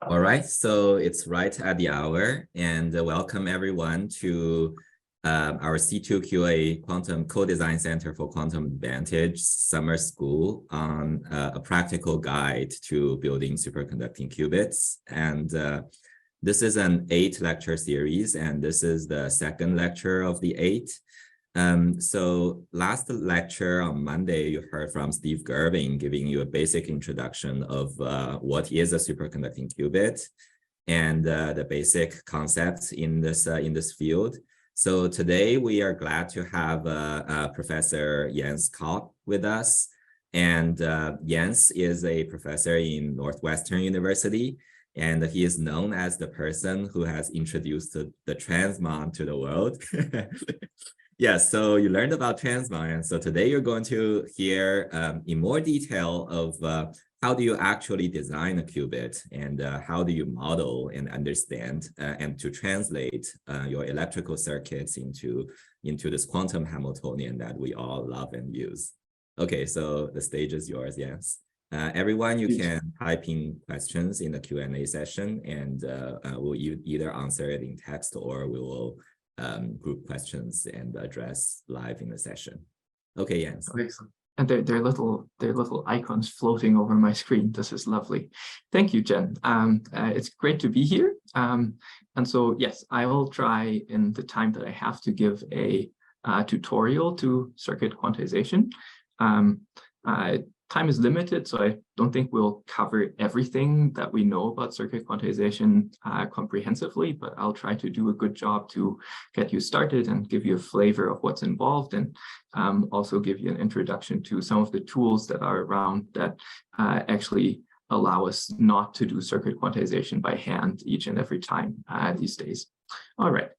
All right, so it's right at the hour, and welcome everyone to our C2QA Quantum Co-Design Center for Quantum Advantage Summer School on a practical guide to building superconducting qubits. And this is an 8-lecture series, and this is the second lecture of the 8. So last lecture on Monday, you heard from Steve Girvin giving you a basic introduction of what is a superconducting qubit and the basic concepts in this field. So today we are glad to have Professor Jens Koch with us. And Jens is a professor in Northwestern University, and he is known as the person who has introduced the transmon to the world. Yes, so you learned about transmon, and so today you're going to hear in more detail of how do you actually design a qubit, and how do you model and understand and to translate your electrical circuits into this quantum Hamiltonian that we all love and use. Okay, so the stage is yours, Jens. Everyone, you can type in questions in the Q&A session, and we'll either answer it in text or we will group questions and address live in the session. Okay, Jens. Excellent. And they're little icons floating over my screen. This is lovely. Thank you, Jen. It's great to be here. And so, yes, I will try in the time that I have to give a tutorial to circuit quantization. Time is limited, so I don't think we'll cover everything that we know about circuit quantization comprehensively, but I'll try to do a good job to get you started and give you a flavor of what's involved, and also give you an introduction to some of the tools that are around that actually allow us not to do circuit quantization by hand each and every time these days. All right.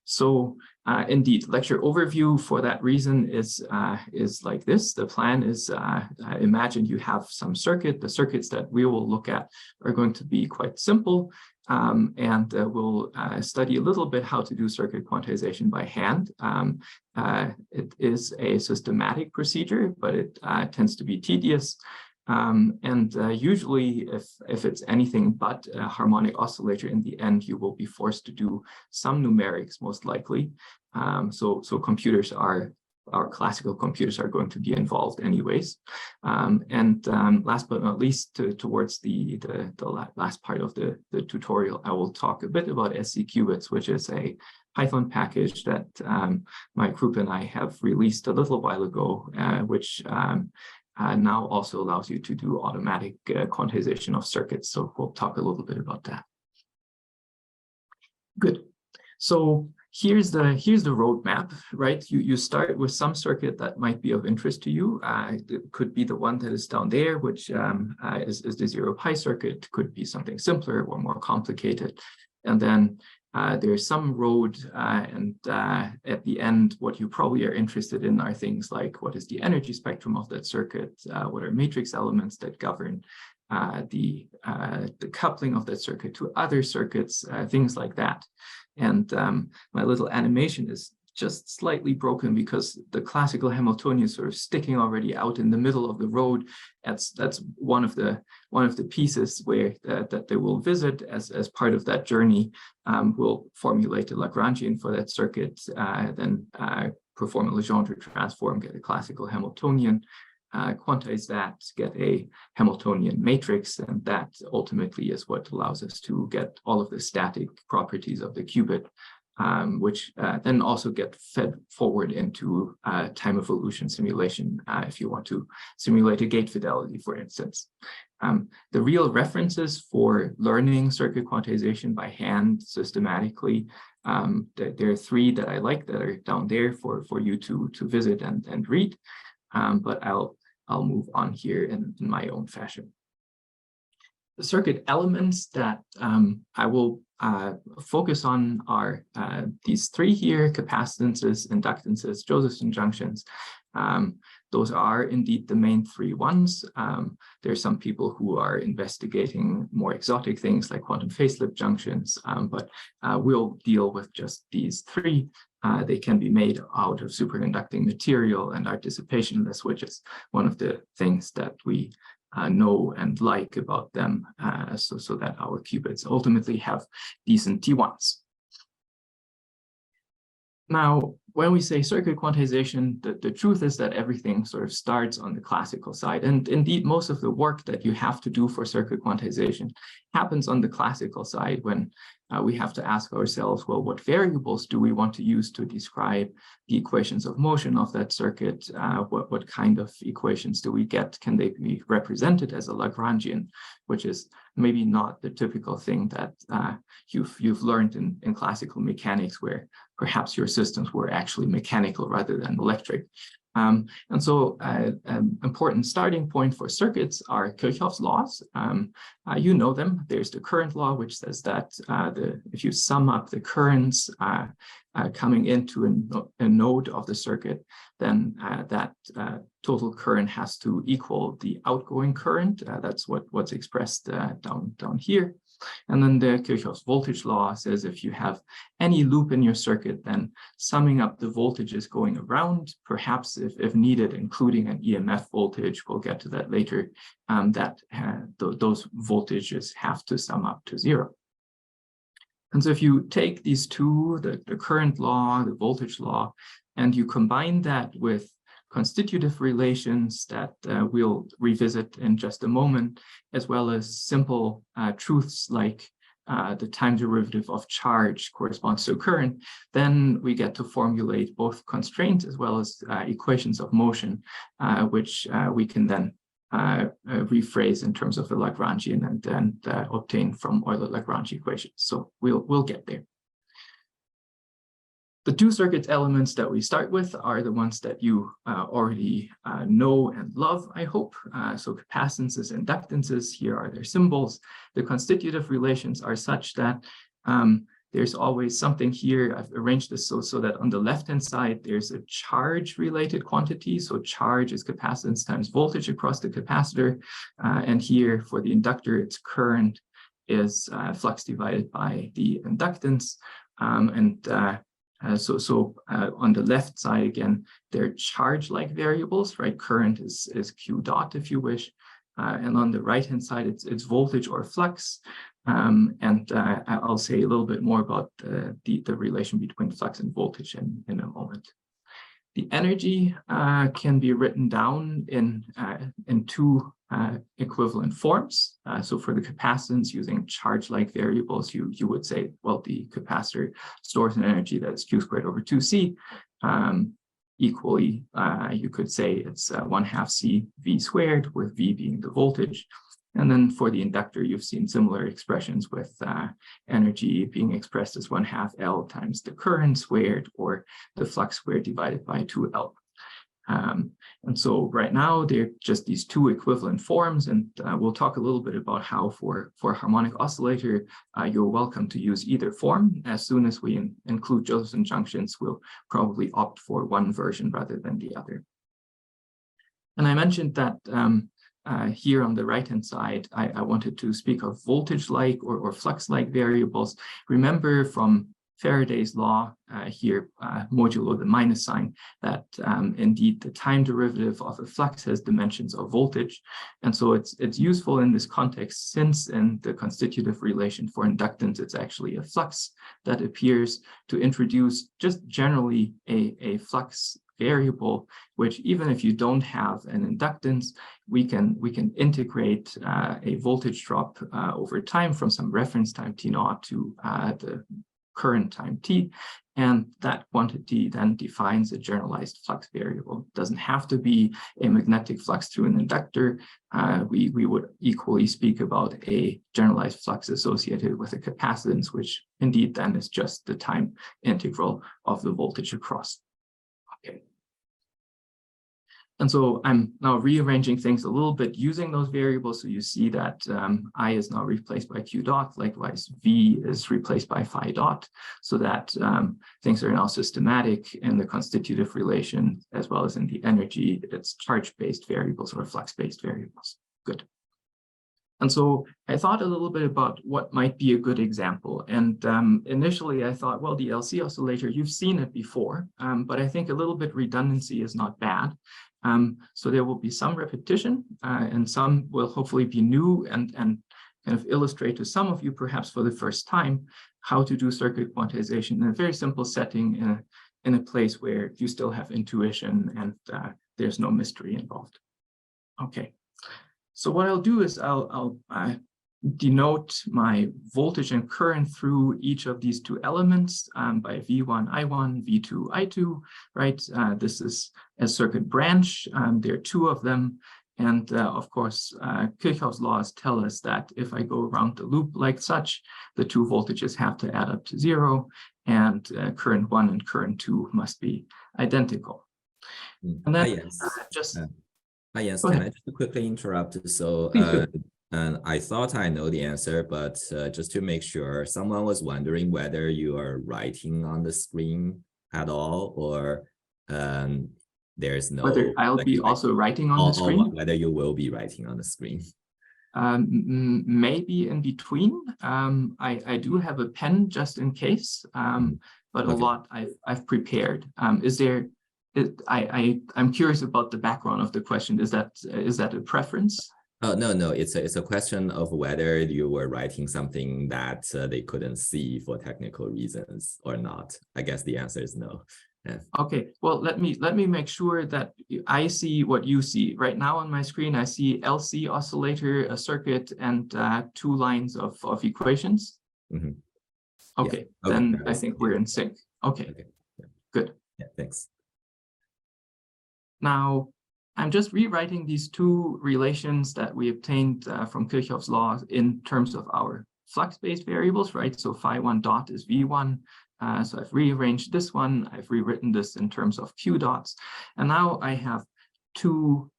So indeed, lecture overview for that reason is like this. The plan is, imagine you have some circuit. The circuits that we will look at are going to be quite simple, and we'll study a little bit how to do circuit quantization by hand. It is a systematic procedure, but it tends to be tedious. Usually if it's anything but a harmonic oscillator, in the end, you will be forced to do some numerics, most likely. So computers our classical computers are going to be involved anyways. Last but not least, towards the last part of the tutorial, I will talk a bit about SC qubits, which is a Python package that my group and I have released a little while ago, which now also allows you to do automatic quantization of circuits. So we'll talk a little bit about that. Good. So here's the roadmap, right? You start with some circuit that might be of interest to you. It could be the one that is down there, which is the 0 pi circuit. Could be something simpler or more complicated. And then there's some road, and at the end, what you probably are interested in are things like what is the energy spectrum of that circuit, what are matrix elements that govern the coupling of that circuit to other circuits, things like that. And my little animation is just slightly broken because the classical Hamiltonian is sort of sticking already out in the middle of the road. That's one of the pieces where that they will visit as part of that journey. We'll formulate a Lagrangian for that circuit, then perform a Legendre transform, get a classical Hamiltonian, quantize that, get a Hamiltonian matrix, and that ultimately is what allows us to get all of the static properties of the qubit, which then also get fed forward into time evolution simulation if you want to simulate a gate fidelity, for instance. The real references for learning circuit quantization by hand systematically, there are 3 that I like that are down there for you to visit and read, but I'll move on here in my own fashion. The circuit elements that I will focus on are these 3 here: capacitances, inductances, Josephson junctions. Those are indeed the main 3 ones. There are some people who are investigating more exotic things like quantum phase-slip junctions, but we'll deal with just these 3. They can be made out of superconducting material and are dissipationless, which is one of the things that we know and like about them, so that our qubits ultimately have decent T1s. Now, when we say circuit quantization, the truth is that everything sort of starts on the classical side. And indeed, most of the work that you have to do for circuit quantization happens on the classical side when we have to ask ourselves, well, what variables do we want to use to describe the equations of motion of that circuit? What kind of equations do we get? Can they be represented as a Lagrangian, which is maybe not the typical thing that you've learned in classical mechanics, where perhaps your systems were actually mechanical rather than electric. And so an important starting point for circuits are Kirchhoff's laws. You know them. There's the current law, which says that if you sum up the currents coming into a node of the circuit, then that total current has to equal the outgoing current. That's what's expressed down here. And then the Kirchhoff's voltage law says if you have any loop in your circuit, then summing up the voltages going around, perhaps if needed, including an EMF voltage, we'll get to that later, those voltages have to sum up to 0. And so if you take these two, the current law, the voltage law, and you combine that with constitutive relations that we'll revisit in just a moment, as well as simple truths like the time derivative of charge corresponds to current, then we get to formulate both constraints as well as equations of motion, which we can then rephrase in terms of the Lagrangian and obtain from Euler-Lagrange equations. So we'll get there. The two circuit elements that we start with are the ones that you already know and love, I hope. So capacitances, inductances, here are their symbols. The constitutive relations are such that there's always something here. I've arranged this so that on the left-hand side, there's a charge-related quantity. So charge is capacitance times voltage across the capacitor. And here for the inductor, its current is flux divided by the inductance. So on the left side, again, they're charge-like variables, right? Current is Q dot, if you wish. And on the right-hand side, it's voltage or flux. I'll say a little bit more about the relation between flux and voltage in a moment. The energy can be written down in two equivalent forms. So for the capacitance, using charge-like variables, you would say, well, the capacitor stores an energy that's Q squared over 2C. Equally, you could say it's 1/2 C V squared, with V being the voltage. And then for the inductor, you've seen similar expressions with energy being expressed as 1/2 L times the current squared, or the flux squared divided by 2L. And so right now, they're just these two equivalent forms, and we'll talk a little bit about how for harmonic oscillator, you're welcome to use either form. As soon as we include Josephson junctions, we'll probably opt for one version rather than the other. And I mentioned that here on the right-hand side, I wanted to speak of voltage-like or flux-like variables. Remember from Faraday's law here, modulo the minus sign, that indeed the time derivative of a flux has dimensions of voltage. And so it's useful in this context, since in the constitutive relation for inductance, it's actually a flux that appears, to introduce just generally a flux variable, which even if you don't have an inductance, we can integrate a voltage drop over time from some reference time T0 to the current time T, and that quantity then defines a generalized flux variable. It doesn't have to be a magnetic flux through an inductor. We would equally speak about a generalized flux associated with a capacitance, which indeed then is just the time integral of the voltage across. Okay. And so I'm now rearranging things a little bit using those variables. So you see that I is now replaced by Q dot. Likewise, V is replaced by phi dot, so that things are now systematic in the constitutive relation, as well as in the energy. It's charge-based variables or flux-based variables. Good. And so I thought a little bit about what might be a good example. And initially I thought, well, the LC oscillator, you've seen it before, but I think a little bit redundancy is not bad. So there will be some repetition, and some will hopefully be new and kind of illustrate to some of you, perhaps for the first time, how to do circuit quantization in a very simple setting in a place where you still have intuition and there's no mystery involved. Okay, so what I'll do is I'll denote my voltage and current through each of these two elements by V1, I1, V2, I2, right? This is a circuit branch. There are two of them. And of course, Kirchhoff's laws tell us that if I go around the loop like such, the two voltages have to add up to 0, and current 1 and current 2 must be identical. And then Hi, Jens, can I just quickly interrupt? So I thought I know the answer, but just to make sure, someone was wondering whether you are writing on the screen at all, or there's no... Whether I'll be also writing on the screen? Or whether you will be writing on the screen. Maybe in between. I do have a pen just in case, but a lot I've prepared. I'm curious about the background of the question. Is that a preference? Oh, no, it's a question of whether you were writing something that they couldn't see for technical reasons or not. I guess the answer is no. Yeah. Okay, well, let me make sure that I see what you see. Right now on my screen, I see LC oscillator, a circuit, and 2 lines of equations. Mm-hmm. Okay, yeah. Then I think we're in sync. Okay. Yeah. Good. Yeah, thanks. Now, I'm just rewriting these two relations that we obtained from Kirchhoff's law in terms of our flux-based variables, right? So phi1 dot is V1. So I've rearranged this one. I've rewritten this in terms of Q dots. And now I have two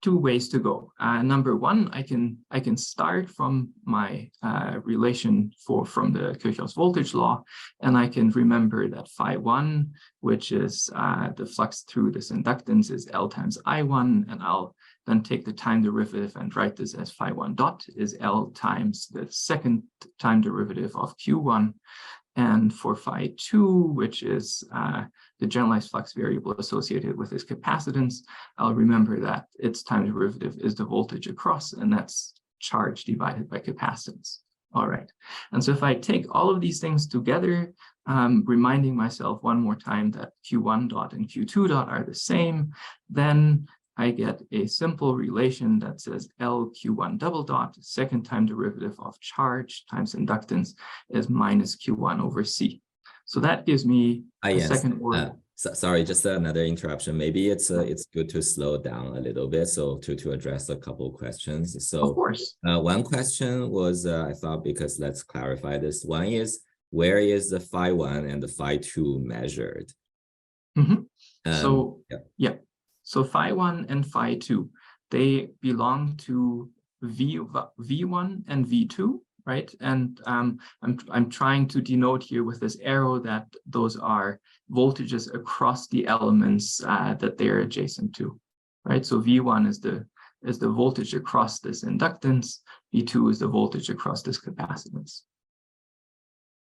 ways to go. Number one, I can start from my relation from the Kirchhoff's voltage law, and I can remember that phi1, which is the flux through this inductance, is L times I1, and I'll then take the time derivative and write this as phi1 dot is L times the second time derivative of Q1. And for phi2, which is the generalized flux variable associated with this capacitance, I'll remember that its time derivative is the voltage across, and that's charge divided by capacitance. All right. And so if I take all of these things together, reminding myself one more time that Q1 dot and Q2 dot are the same, then I get a simple relation that says LQ1 double dot, second time derivative of charge times inductance is minus Q1 over C. So that gives me a second order. Sorry, just another interruption. Maybe it's good to slow down a little bit, so to address a couple of questions. So of course. One question was, I thought, because let's clarify this. One is, where is the phi1 and the phi2 measured? Mm-hmm. So yeah. So phi1 and phi2, they belong to V1 and V2, right? And I'm trying to denote here with this arrow that those are voltages across the elements that they're adjacent to, right? So V1 is the voltage across this inductance. V2 is the voltage across this capacitance.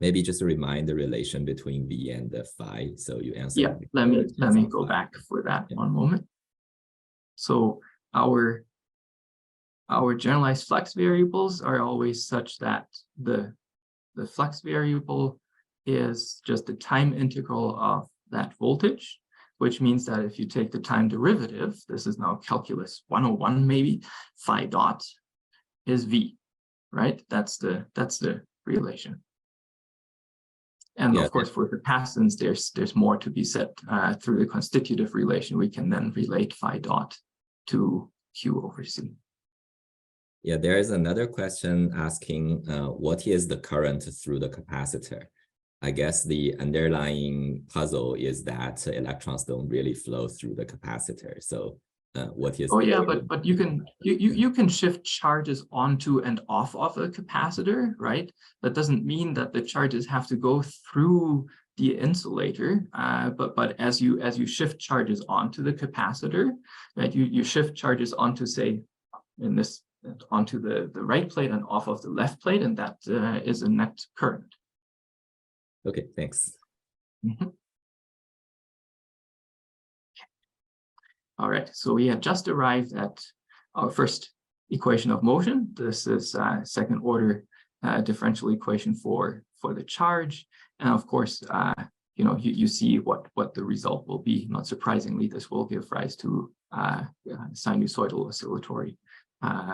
Maybe just to remind the relation between V and the phi. So you answered. Yeah, let me go back for that one moment. So our generalized flux variables are always such that the flux variable is just the time integral of that voltage, which means that if you take the time derivative, this is now calculus 101 maybe, phi dot is V, right? That's the relation. And of course, for capacitance, there's more to be said through the constitutive relation. We can then relate phi dot to Q over C. Yeah, there is another question asking what is the current through the capacitor? I guess the underlying puzzle is that electrons don't really flow through the capacitor. So what is? Oh yeah, but you can shift charges onto and off of a capacitor, right? That doesn't mean that the charges have to go through the insulator, but as you shift charges onto the capacitor, right? You shift charges onto, say, onto the right plate and off of the left plate, and that is a net current. Okay, thanks. Mm-hmm. All right, so we have just arrived at our first equation of motion. This is second order differential equation for the charge. And of course, you see what the result will be. Not surprisingly, this will give rise to sinusoidal oscillatory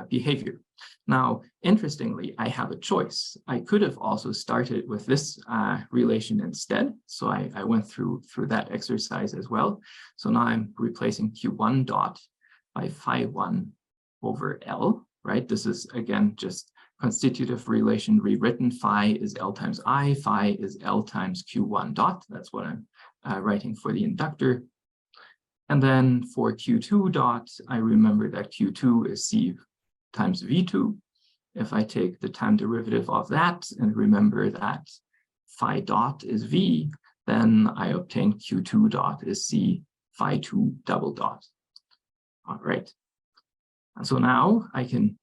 behavior. Now, interestingly, I have a choice. I could have also started with this relation instead. So I went through that exercise as well. So now I'm replacing Q1 dot by phi1 over L, right? This is, again, just constitutive relation rewritten. Phi is L times I, phi is L times Q1 dot. That's what I'm writing for the inductor. And then for Q2 dot, I remember that Q2 is C times V2. If I take the time derivative of that and remember that phi dot is V, then I obtain Q2 dot is C phi 2 double dot. All right. And so now I can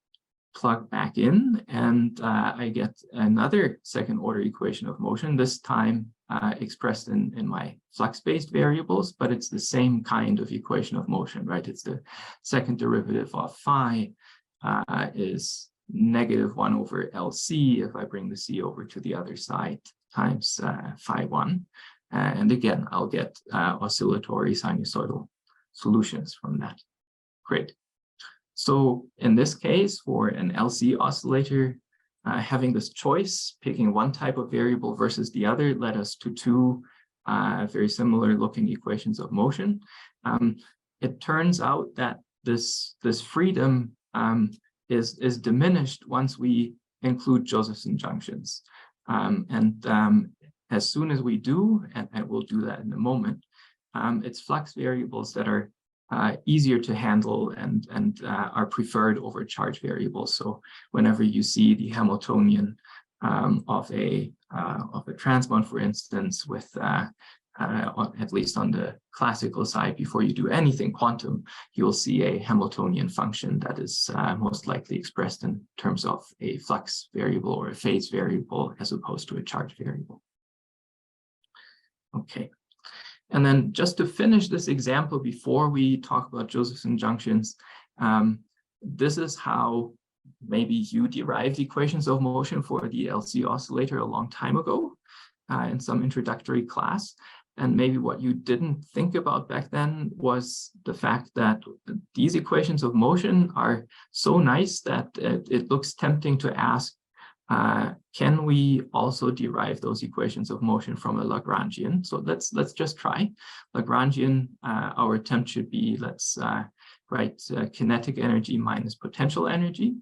plug back in and I get another second order equation of motion, this time expressed in my flux-based variables, but it's the same kind of equation of motion, right? It's the second derivative of phi is -1 over LC if I bring the C over to the other side times phi1. And again, I'll get oscillatory sinusoidal solutions from that. Great. So in this case, for an LC oscillator, having this choice, picking one type of variable versus the other, led us to two very similar looking equations of motion. It turns out that this freedom is diminished once we include Josephson junctions. As soon as we do, and we'll do that in a moment, it's flux variables that are easier to handle and are preferred over charge variables. So whenever you see the Hamiltonian of a transbond, for instance, with at least on the classical side, before you do anything quantum, you'll see a Hamiltonian function that is most likely expressed in terms of a flux variable or a phase variable as opposed to a charge variable. Okay. And then just to finish this example before we talk about Josephson junctions, this is how maybe you derived equations of motion for the LC oscillator a long time ago in some introductory class. And maybe what you didn't think about back then was the fact that these equations of motion are so nice that it looks tempting to ask, can we also derive those equations of motion from a Lagrangian? So let's just try. Lagrangian, our attempt should be, let's write kinetic energy minus potential energy.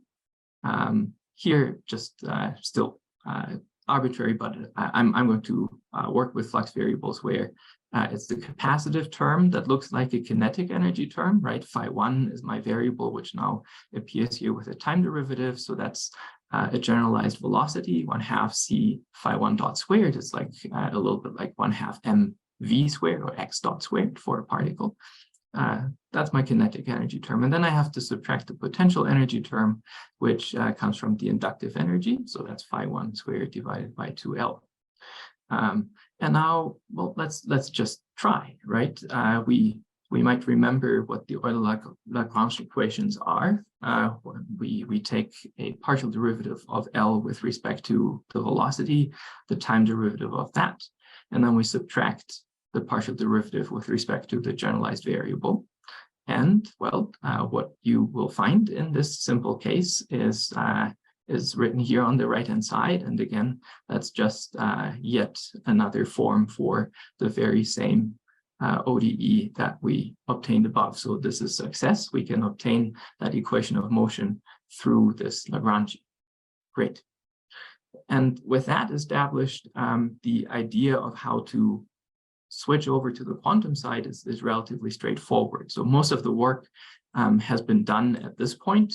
Here, just still arbitrary, but I'm going to work with flux variables where it's the capacitive term that looks like a kinetic energy term, right? Phi1 is my variable, which now appears here with a time derivative. So that's a generalized velocity, 1/2 C phi1 dot squared. It's like a little bit like 1/2 mv squared or x dot squared for a particle. That's my kinetic energy term. And then I have to subtract the potential energy term, which comes from the inductive energy. So that's phi1 squared divided by 2L. And now, well, let's just try, right? We might remember what the Euler-Lagrange equations are. We take a partial derivative of L with respect to the velocity, the time derivative of that, and then we subtract the partial derivative with respect to the generalized variable. And well, what you will find in this simple case is written here on the right-hand side. And again, that's just yet another form for the very same ODE that we obtained above. So this is success. We can obtain that equation of motion through this Lagrange. Great. And with that established, the idea of how to switch over to the quantum side is relatively straightforward. So most of the work has been done at this point.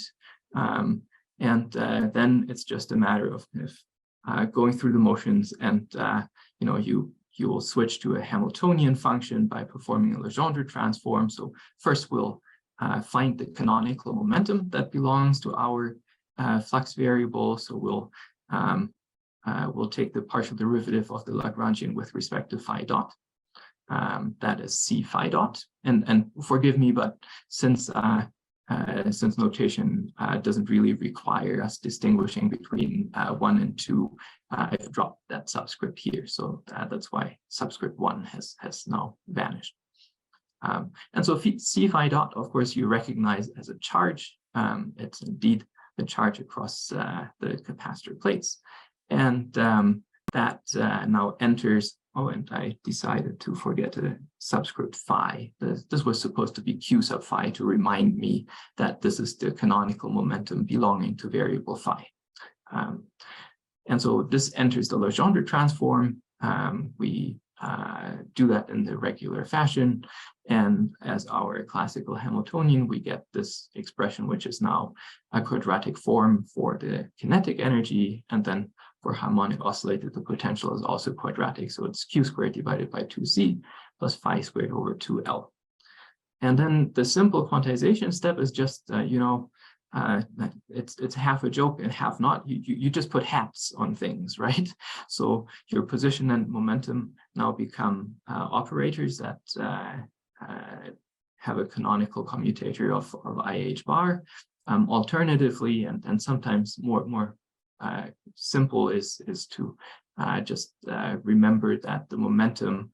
And then it's just a matter of going through the motions and, you will switch to a Hamiltonian function by performing a Legendre transform. So first we'll find the canonical momentum that belongs to our flux variable. So we'll take the partial derivative of the Lagrangian with respect to phi dot. that is C phi dot. And forgive me, but since notation doesn't really require us distinguishing between 1 and 2, I've dropped that subscript here. So that's why subscript 1 has now vanished. And so C phi dot, of course, you recognize as a charge. It's indeed the charge across the capacitor plates. And that now enters, oh, and I decided to forget a subscript phi. This was supposed to be Q sub phi to remind me that this is the canonical momentum belonging to variable phi. And so this enters the Legendre transform. We do that in the regular fashion. And as our classical Hamiltonian, we get this expression, which is now a quadratic form for the kinetic energy. And then for harmonic oscillator, the potential is also quadratic. So it's Q squared divided by 2C plus phi squared over 2L. And then the simple quantization step is just, it's half a joke and half not. You just put hats on things, right? So your position and momentum now become operators that have a canonical commutator of IH bar. Alternatively, and sometimes more simple is to just remember that the momentum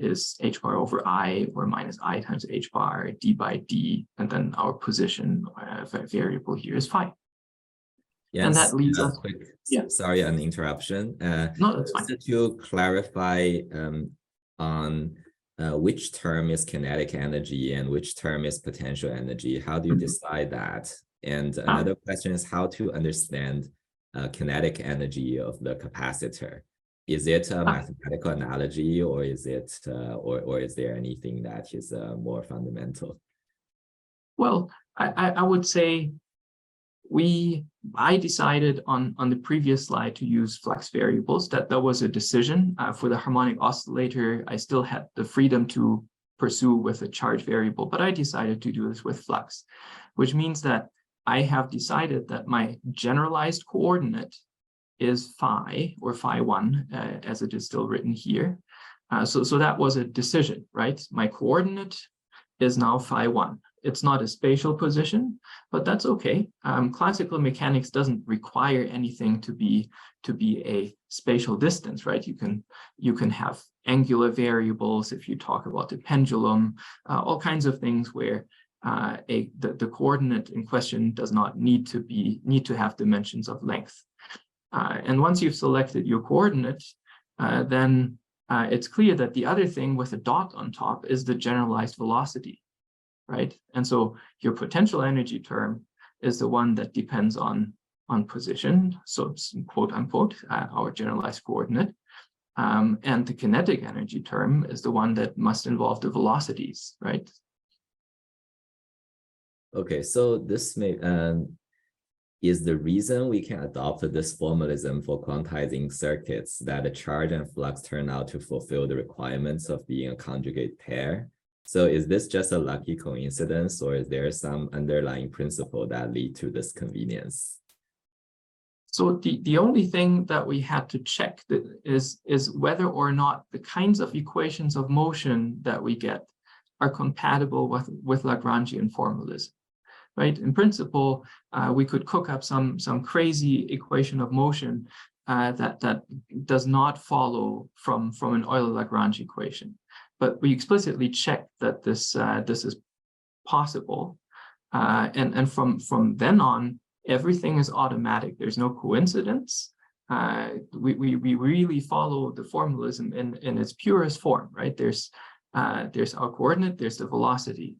is h bar over I, or minus I times h bar, d by d, and then our position variable here is phi. Yes, and that leads us. Quick, yeah. Sorry, an interruption. No, that's fine. To clarify on which term is kinetic energy and which term is potential energy, how do you decide that? And another question is how to understand kinetic energy of the capacitor. Is it a mathematical analogy, or is it, or is there anything that is more fundamental? Well, I would say I decided on the previous slide to use flux variables. That was a decision. For the harmonic oscillator, I still had the freedom to pursue with a charge variable, but I decided to do this with flux, which means that I have decided that my generalized coordinate is phi, or phi1, as it is still written here. So that was a decision, right? My coordinate is now phi1. It's not a spatial position, but that's okay. Classical mechanics doesn't require anything to be a spatial distance, right? You can have angular variables if you talk about the pendulum, all kinds of things where the coordinate in question does not need to have dimensions of length. And once you've selected your coordinate, then it's clear that the other thing with a dot on top is the generalized velocity, right? And so your potential energy term is the one that depends on position, so it's quote unquote our generalized coordinate. And the kinetic energy term is the one that must involve the velocities, right? Okay, so this may is the reason we can adopt this formalism for quantizing circuits, that the charge and flux turn out to fulfill the requirements of being a conjugate pair. So is this just a lucky coincidence, or is there some underlying principle that lead to this convenience? So the only thing that we had to check is whether or not the kinds of equations of motion that we get are compatible with Lagrangian formalism. Right? In principle, we could cook up some crazy equation of motion that does not follow from an Euler-Lagrange equation. But we explicitly check that this is possible, and from then on, everything is automatic. There's no coincidence. We really follow the formalism in its purest form. Right? There's our coordinate. There's the velocity.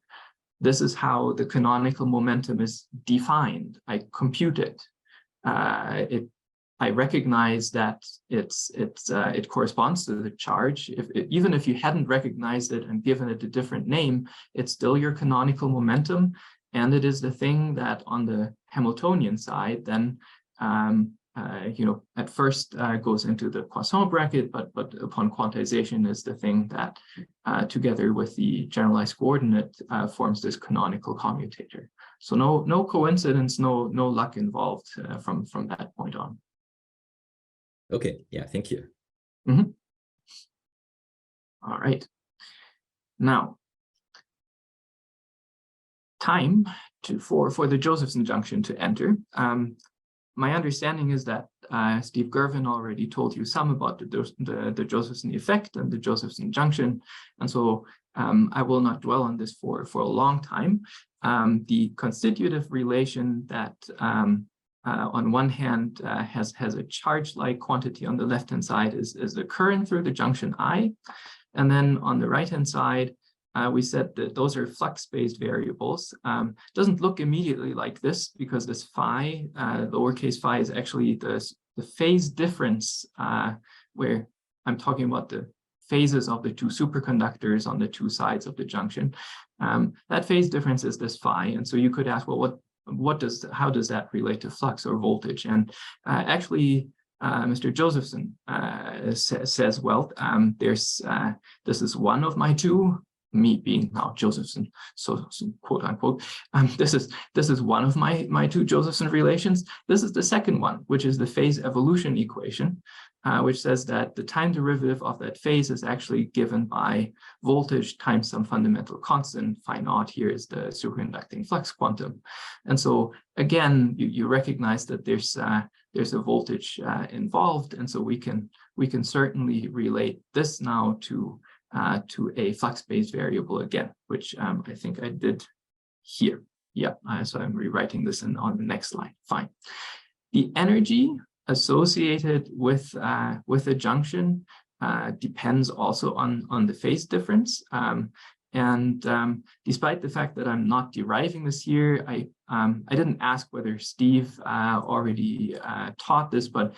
This is how the canonical momentum is defined. I compute it. I recognize that it corresponds to the charge. Even if you hadn't recognized it and given it a different name, it's still your canonical momentum, and it is the thing that on the Hamiltonian side then at first goes into the Poisson bracket, but upon quantization is the thing that together with the generalized coordinate forms this canonical commutator. So no coincidence, no luck involved from that point on. Okay, yeah, thank you. Mm-hmm. All right. Now, time for the Josephson junction to enter. My understanding is that Steve Girvin already told you some about the Josephson effect and the Josephson junction, and so I will not dwell on this for a long time. The constitutive relation that on one hand has a charge-like quantity on the left-hand side is the current through the junction I, and then on the right-hand side we said that those are flux-based variables. Doesn't look immediately like this because this phi, lowercase phi, is actually the phase difference where I'm talking about the phases of the two superconductors on the two sides of the junction. That phase difference is this phi, and so you could ask, well, how does that relate to flux or voltage? And actually, Mr. Josephson says, well, this is one of my two. Me being now Josephson, so quote unquote, this is one of my two Josephson relations. This is the second one, which is the phase evolution equation, which says that the time derivative of that phase is actually given by voltage times some fundamental constant. Phi naught here is the superconducting flux quantum, and so again you recognize that there's a voltage involved, and so we can certainly relate this now to a flux-based variable again, which I think I did here. Yeah, so I'm rewriting this on the next slide. Fine. The energy associated with a junction depends also on the phase difference. Despite the fact that I'm not deriving this here, I didn't ask whether Steve already taught this, but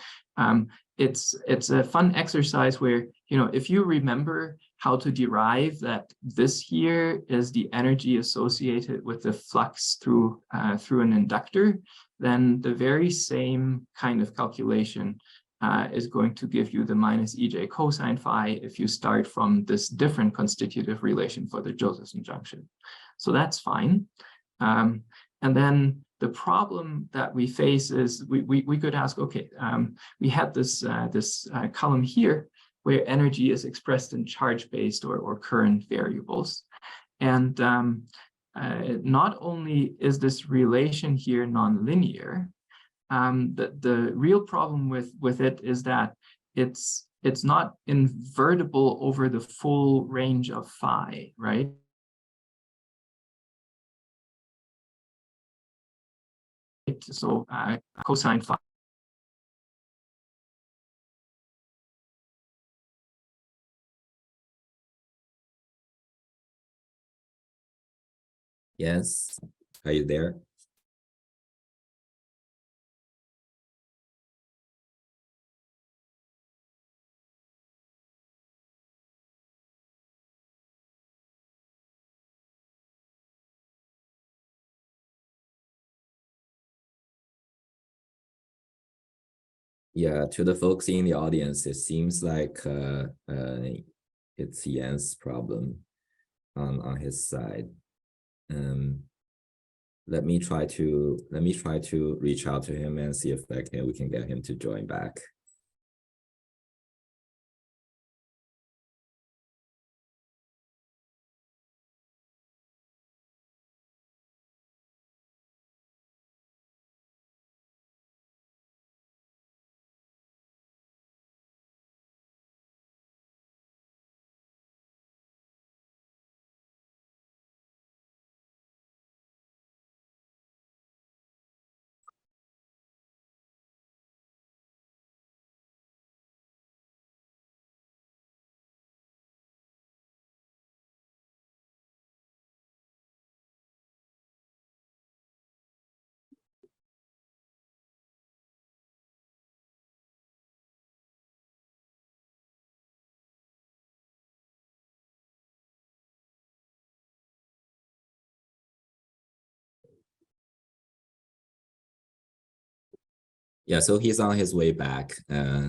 it's a fun exercise where, if you remember how to derive that this here is the energy associated with the flux through an inductor, then the very same kind of calculation is going to give you the minus EJ cosine phi if you start from this different constitutive relation for the Josephson junction. So that's fine. And then the problem that we face is we could ask, okay, we had this column here where energy is expressed in charge-based or current variables. And not only is this relation here nonlinear, the real problem with it is that it's not invertible over the full range of phi, right? So cosine phi. Yes, are you there? Yeah, to the folks in the audience, it seems like it's Yan's problem on his side. Let me try to reach out to him and see if we can get him to join back. Yeah, so he's on his way back.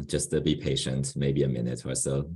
Just to be patient, maybe a minute or so.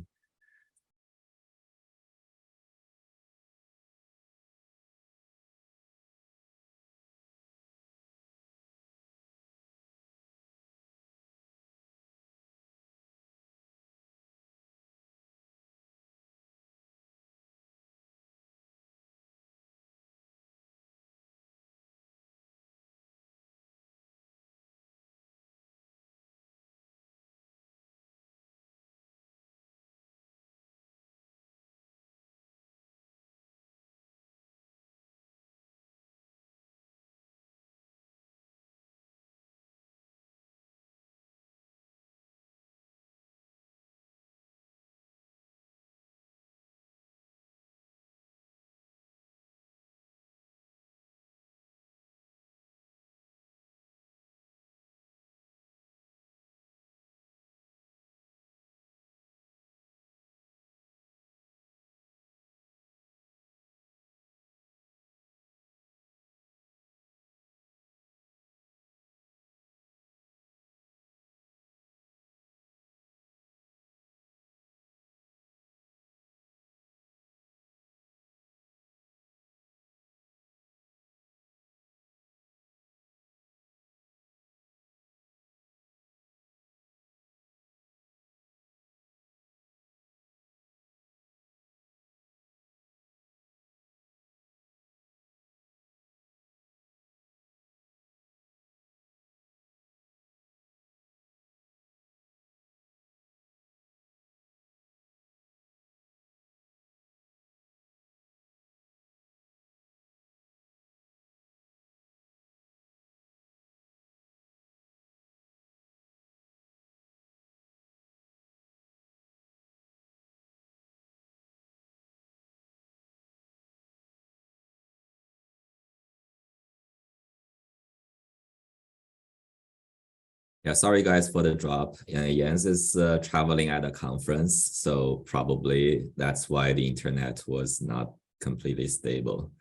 Yeah, sorry guys for the drop. Jens is traveling at a conference, so probably that's why the internet was not completely stable.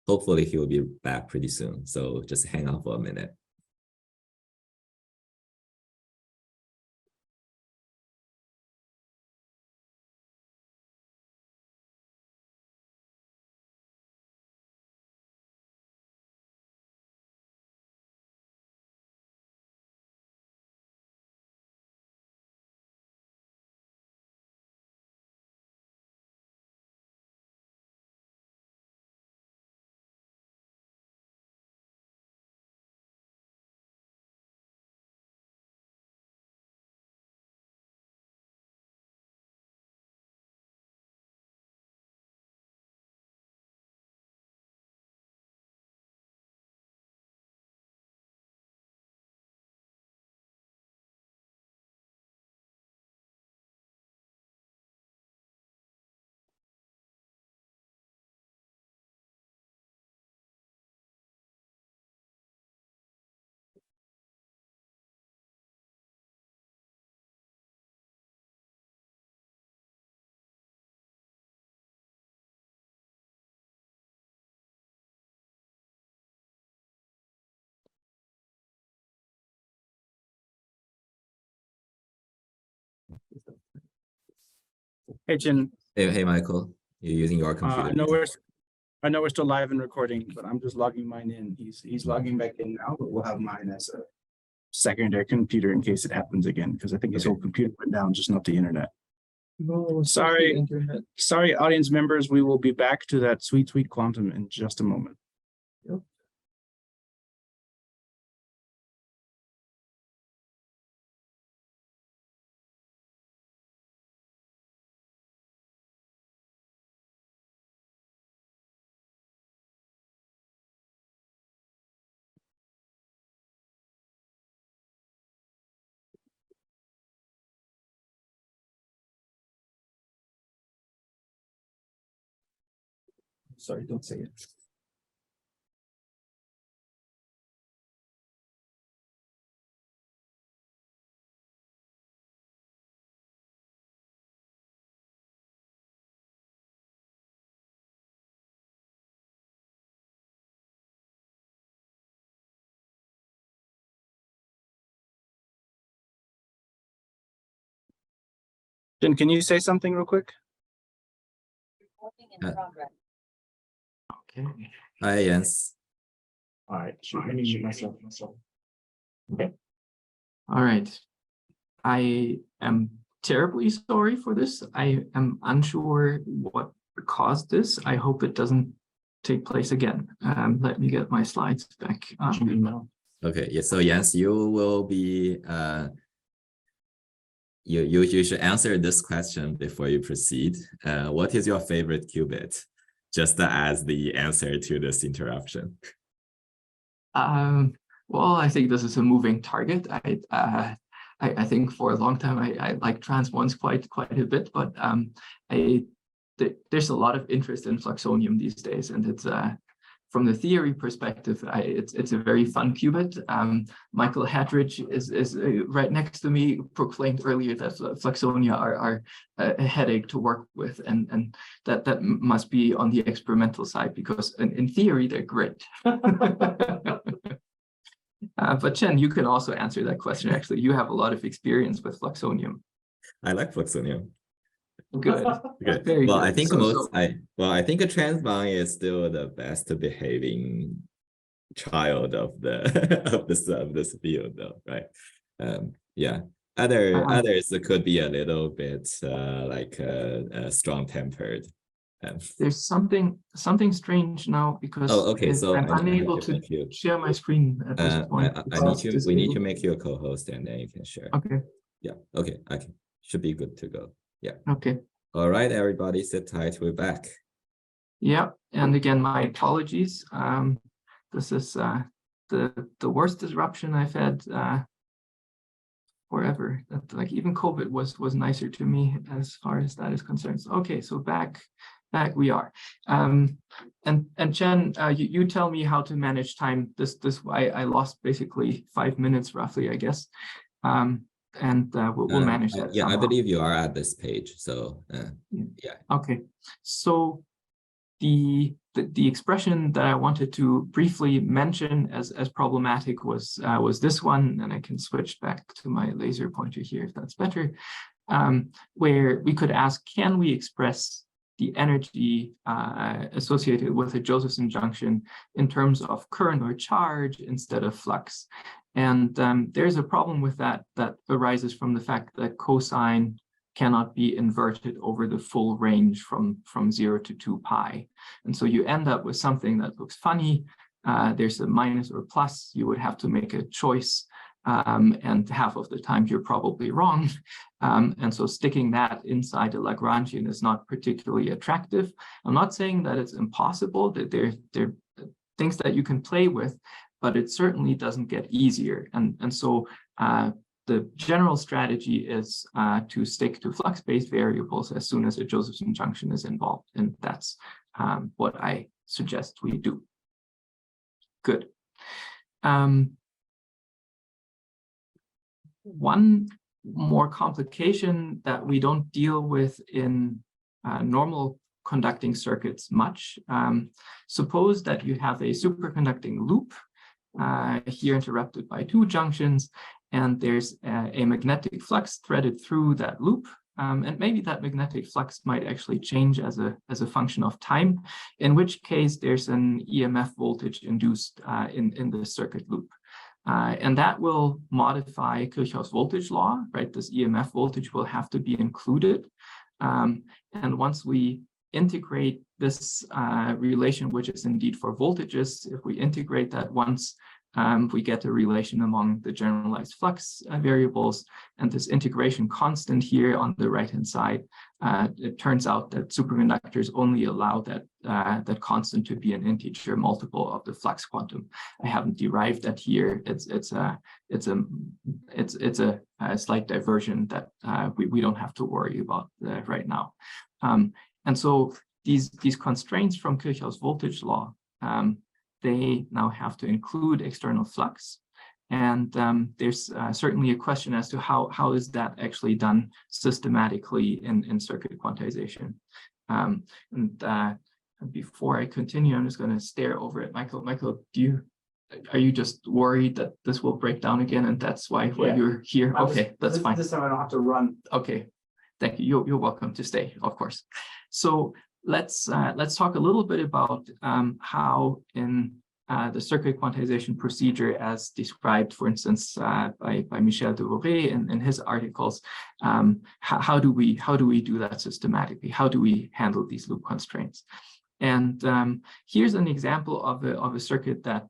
Hopefully he will be back pretty soon, so just hang on for a minute. Hey, Chen. Hey Michael, you're using your computer. I know we're still live and recording, but I'm just logging mine in. He's logging back in now, but we'll have mine as a secondary computer in case it happens again, because I think his whole computer went down, just not the internet. No, Sorry. internet. Sorry, audience members. We will be back to that sweet quantum in just a moment. Yep. Sorry, don't say it. Chen, can you say something real quick? Okay. Hi Jens. All right. Let me mute myself. Okay. All right. I am terribly sorry for this. I am unsure what caused this. I hope it doesn't take place again. Let me get my slides back. Okay, yeah. So Jens, you will be you should answer this question before you proceed. What is your favorite qubit? Just as the answer to this interruption. Well, I think this is a moving target. I think for a long time I like trans ones quite a bit, but there's a lot of interest in fluxonium these days, and it's from the theory perspective, it's a very fun qubit. Michael Hatridge is right next to me, proclaimed earlier that fluxonia are a headache to work with, and that must be on the experimental side, because in theory they're great. But Chen, you can also answer that question. Actually, you have a lot of experience with fluxonium. I like fluxonium. Good. Good. Very well, good. I think I think a Chen Wang is still the best behaving child of the of this field, though, right? Yeah. Others could be a little bit like strong-tempered. There's something strange now, because okay, so I'm unable to share my screen at this point. We need to make you a co-host, and then you can share. Okay. Yeah. Okay. Should be good to go. Yeah. Okay. All right, everybody, sit tight. We're back. Yeah, and again, my apologies. This is the worst disruption I've had forever. Like even COVID was nicer to me as far as that is concerned. Okay, so back Back we are. And Chen, you tell me how to manage time. I lost basically 5 minutes roughly, I guess. We'll manage that. Yeah, somehow. I believe you are at this page. So yeah. Okay. So the expression that I wanted to briefly mention as problematic was this one, and I can switch back to my laser pointer here if that's better, where we could ask, can we express the energy associated with a Josephson junction in terms of current or charge instead of flux? And there's a problem with that arises from the fact that cosine cannot be inverted over the full range from 0 to 2 pi. And so you end up with something that looks funny. There's a minus or plus. You would have to make a choice. And half of the time you're probably wrong. And so sticking that inside a Lagrangian is not particularly attractive. I'm not saying that it's impossible, that there are things that you can play with, but it certainly doesn't get easier. And so the general strategy is to stick to flux-based variables as soon as a Josephson junction is involved. And that's what I suggest we do. Good. One more complication that we don't deal with in normal conducting circuits much. Suppose that you have a superconducting loop here interrupted by 2 junctions, and there's a magnetic flux threaded through that loop. And maybe that magnetic flux might actually change as a function of time, in which case there's an EMF voltage induced in the circuit loop. And that will modify Kirchhoff's voltage law, right? This EMF voltage will have to be included. And once we integrate this relation, which is indeed for voltages, if we integrate that once, we get a relation among the generalized flux variables, and this integration constant here on the right-hand side, it turns out that superconductors only allow that constant to be an integer multiple of the flux quantum. I haven't derived that here. It's a slight diversion that we don't have to worry about right now. And so these constraints from Kirchhoff's voltage law, they now have to include external flux. And there's certainly a question as to how is that actually done systematically in circuit quantization. Before I continue, I'm just going to stare over at Michael. Michael, are you just worried that this will break down again, and that's why you're here? Okay, that's fine. This time I don't have to run. Okay, thank you. You're welcome to stay, of course. So let's talk a little bit about how in the circuit quantization procedure as described, for instance, by Michel de Vore in his articles, how do we do that systematically? How do we handle these loop constraints? And here's an example of a circuit that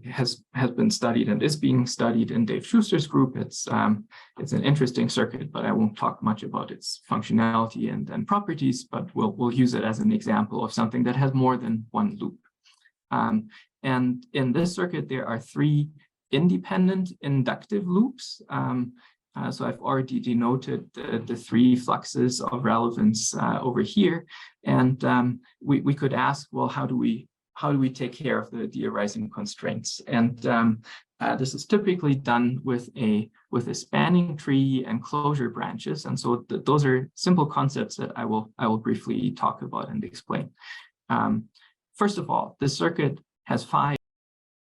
has been studied and is being studied in Dave Schuster's group. It's an interesting circuit, but I won't talk much about its functionality and properties, but we'll use it as an example of something that has more than one loop. And in this circuit, there are 3 independent inductive loops. So I've already denoted the 3 fluxes of relevance over here. And we could ask, well, how do we take care of the arising constraints? And this is typically done with a spanning tree and closure branches. And so those are simple concepts that I will briefly talk about and explain. First of all, the circuit has 5